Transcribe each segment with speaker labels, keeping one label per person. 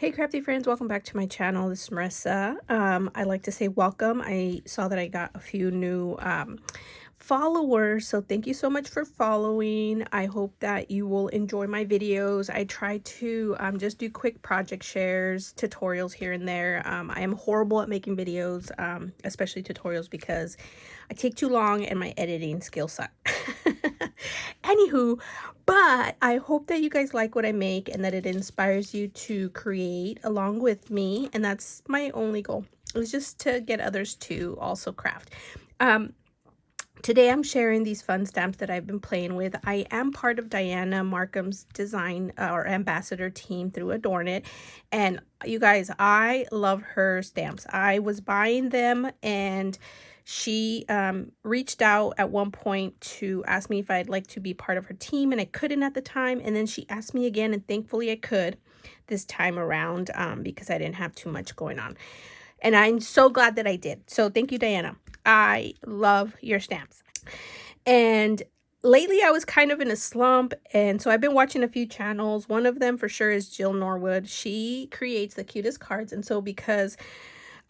Speaker 1: Hey crafty friends, welcome back to my channel. This is Marissa. I like to say welcome. I saw that I got a few new followers, so thank you so much for following. I hope that you will enjoy my videos. I try to just do quick project shares, tutorials here and there. I am horrible at making videos, especially tutorials, because I take too long and my editing skills suck. Anywho, but I hope that you guys like what I make and that it inspires you to create along with me. And that's my only goal, is just to get others to also craft. Today I'm sharing these fun stamps that I've been playing with. I am part of Dianna Marcum's design or ambassador team through Adorn It. And you guys, I love her stamps. I was buying them and she reached out at one point to ask me if I'd like to be part of her team, and I couldn't at the time. And then she asked me again, and thankfully I could this time around because I didn't have too much going on. And I'm so glad that I did. So thank you, Dianna. I love your stamps. And lately I was kind of in a slump, and so I've been watching a few channels. One of them for sure is Jill Norwood. She creates the cutest cards, and so because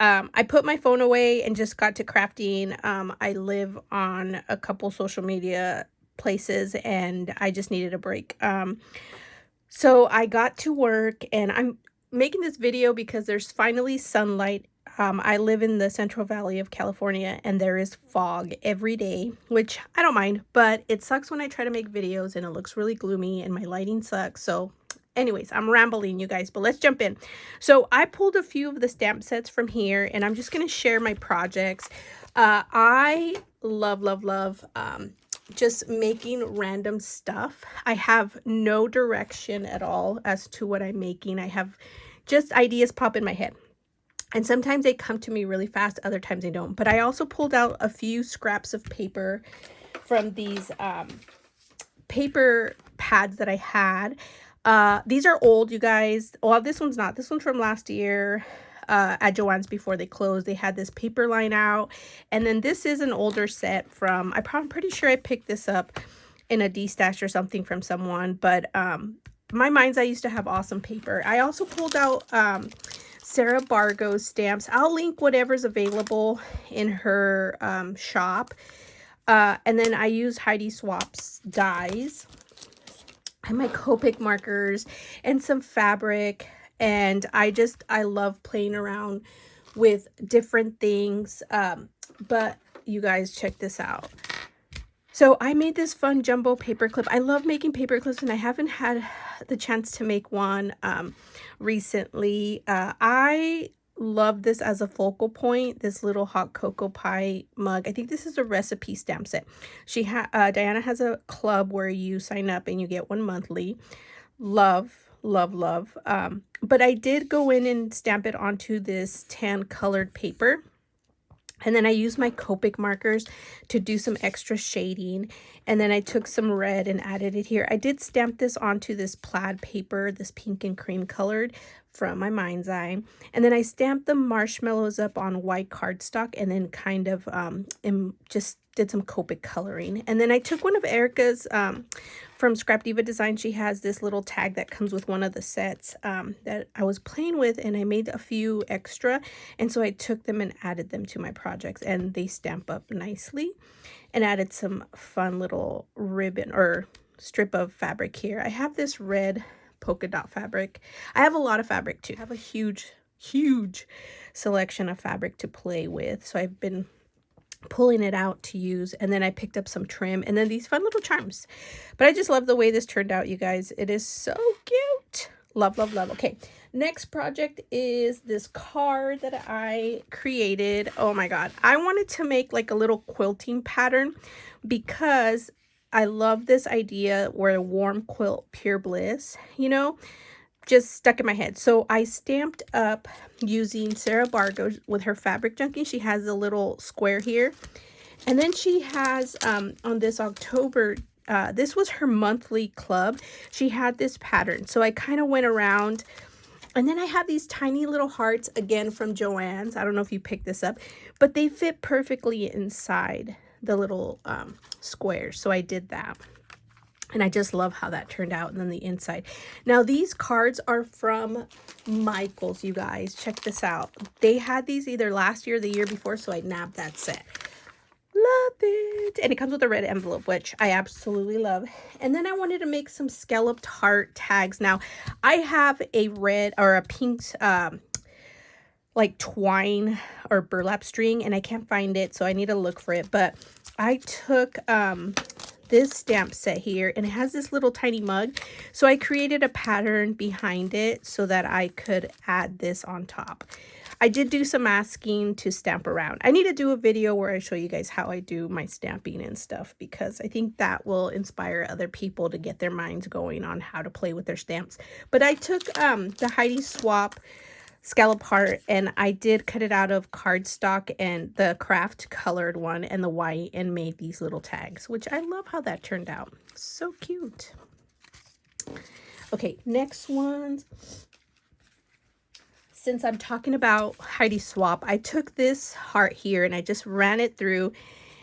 Speaker 1: I put my phone away and just got to crafting, I live on a couple social media places and I just needed a break. So I got to work, and I'm making this video because there's finally sunlight. I live in the Central Valley of California and there is fog every day, which I don't mind, but it sucks when I try to make videos and it looks really gloomy and my lighting sucks. So anyways, I'm rambling, you guys, but let's jump in. So I pulled a few of the stamp sets from here and I'm just going to share my projects. I love just making random stuff. I have no direction at all as to what I'm making. I have just ideas pop in my head. And sometimes they come to me really fast, other times they don't. But I also pulled out a few scraps of paper from these paper pads that I had. These are old, you guys. Well, this one's not. This one's from last year at Joann's before they closed. They had this paper line out. And then this is an older set from, I'm pretty sure I picked this up in a D-stash or something from someone. But my mind's eye used to have awesome paper. I also pulled out Sarah Bargo's stamps. I'll link whatever's available in her shop. And then I use Heidi Swap's dies and my Copic markers and some fabric. And I love playing around with different things. But you guys, check this out. So I made this fun jumbo paper clip. I love making paper clips and I haven't had the chance to make one recently. I love this as a focal point, this little hot cocoa pie mug. I think this is a recipe stamp set. Dianna has a club where you sign up and you get one monthly. Love. But I did go in and stamp it onto this tan colored paper. And then I used my Copic markers to do some extra shading. And then I took some red and added it here. I did stamp this onto this plaid paper, this pink and cream colored from my mind's eye. And then I stamped the marshmallows up on white cardstock and then kind of just did some Copic coloring. And then I took one of Erica's from Scrap Diva Design. She has this little tag that comes with one of the sets that I was playing with, and I made a few extra, and so I took them and added them to my projects, and they stamp up nicely. And added some fun little ribbon or strip of fabric here. I have this red polka dot fabric. I have a lot of fabric too. I have a huge selection of fabric to play with, so I've been pulling it out to use. And then I picked up some trim and then these fun little charms. But I just love the way this turned out, you guys. It is so cute. Love. Okay, next project is this card that I created. Oh my god, I wanted to make like a little quilting pattern because I love this idea where a warm quilt, pure bliss, you know, just stuck in my head. So I stamped up using Sarah Bargo with her fabric junkie. She has a little square here. And then she has on this October, this was her monthly club. She had this pattern. So I kind of went around. And then I have these tiny little hearts again from Joann's. I don't know if you picked this up, but they fit perfectly inside the little squares. So I did that. And I just love how that turned out. And then the inside. Now, these cards are from Michaels, you guys. Check this out. They had these either last year or the year before, so I nabbed that set. Love it. And it comes with a red envelope, which I absolutely love. And then I wanted to make some scalloped heart tags. Now, I have a red or a pink like twine or burlap string, and I can't find it, so I need to look for it. But I took this stamp set here, and it has this little tiny mug, so I created a pattern behind it so that I could add this on top. I did do some masking to stamp around. I need to do a video where I show you guys how I do my stamping and stuff, because I think that will inspire other people to get their minds going on how to play with their stamps. But I took the Heidi Swap scallop heart, and I did cut it out of cardstock and the craft colored one and the white, and made these little tags, which I love how that turned out. So cute. Okay, next ones. Since I'm talking about Heidi Swap, I took this heart here and I just ran it through.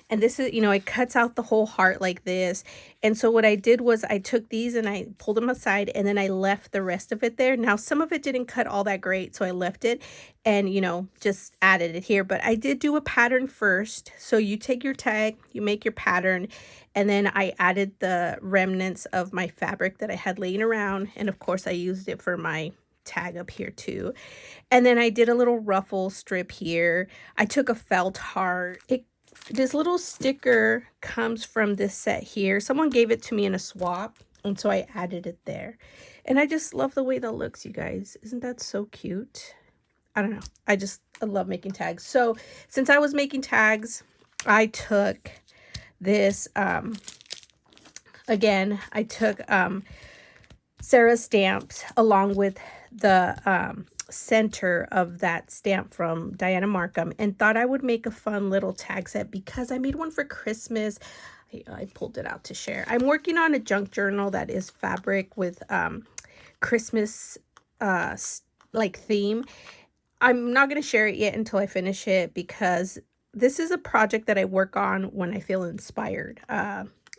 Speaker 1: And this is, you know, it cuts out the whole heart like this. And so what I did was I took these and I pulled them aside, and then I left the rest of it there. Now, some of it didn't cut all that great, so I left it and, you know, just added it here. But I did do a pattern first. So you take your tag, you make your pattern, and then I added the remnants of my fabric that I had laying around. And of course, I used it for my tag up here too. And then I did a little ruffle strip here. I took a felt heart. This little sticker comes from this set here. Someone gave it to me in a swap, and so I added it there. And I just love the way that looks, you guys. Isn't that so cute? I don't know. I love making tags. So since I was making tags, I took this, again, I took Sarah's stamps along with the center of that stamp from Dianna Marcum, and thought I would make a fun little tag set because I made one for Christmas. I pulled it out to share. I'm working on a junk journal that is fabric with Christmas like theme. I'm not going to share it yet until I finish it, because this is a project that I work on when I feel inspired.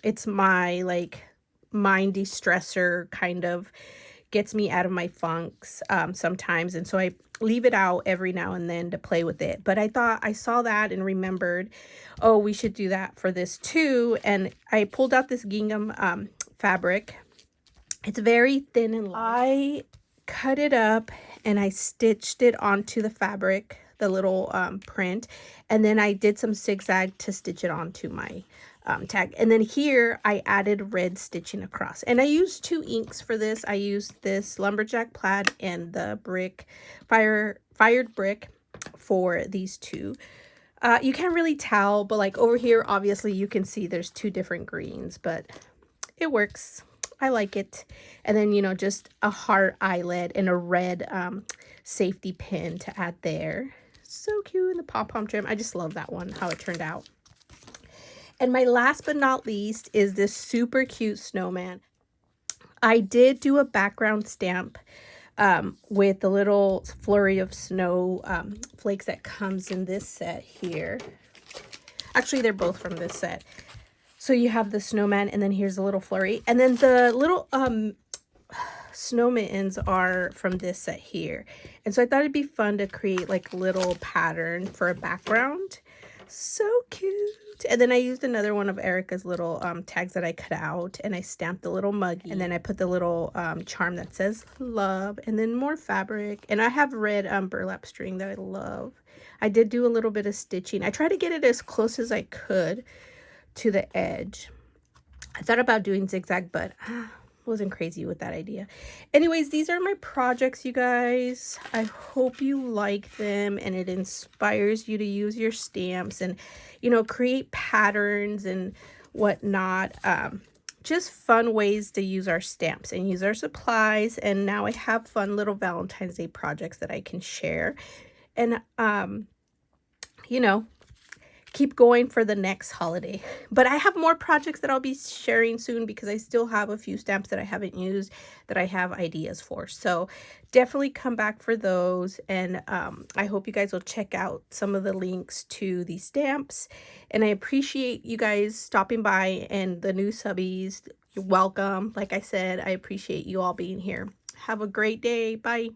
Speaker 1: It's my like mind de-stressor, kind of gets me out of my funks sometimes, and so I leave it out every now and then to play with it. But I thought I saw that and remembered, oh, we should do that for this too. And I pulled out this gingham fabric. It's very thin and light. I cut it up and I stitched it onto the fabric, the little print, and then I did some zigzag to stitch it onto my tag. And then here I added red stitching across, and I used 2 inks for this. I used this lumberjack plaid and the fired brick for these 2. You can't really tell, but like over here obviously you can see there's 2 different greens, but it works. I like it. And then, you know, just a heart eyelet and a red safety pin to add there. So cute. And the pom-pom trim, I just love that one, how it turned out. And my last but not least is this super cute snowman. I did do a background stamp with the little flurry of snow flakes that comes in this set here. Actually, they're both from this set. So you have the snowman, and then here's a little flurry. And then the little snow mittens are from this set here. And so I thought it'd be fun to create like a little pattern for a background. So cute. And then I used another one of Erica's little tags that I cut out, and I stamped the little muggy, and then I put the little charm that says love, and then more fabric. And I have red burlap string that I love. I did do a little bit of stitching. I tried to get it as close as I could to the edge. I thought about doing zigzag, but wasn't crazy with that idea. Anyways, these are my projects, you guys. I hope you like them and it inspires you to use your stamps and, you know, create patterns and whatnot. Just fun ways to use our stamps and use our supplies. And now I have fun little Valentine's Day projects that I can share. And, you know, keep going for the next holiday. But I have more projects that I'll be sharing soon because I still have a few stamps that I haven't used that I have ideas for. So definitely come back for those. And I hope you guys will check out some of the links to these stamps. And I appreciate you guys stopping by and the new subbies. You're welcome. Like I said, I appreciate you all being here. Have a great day. Bye.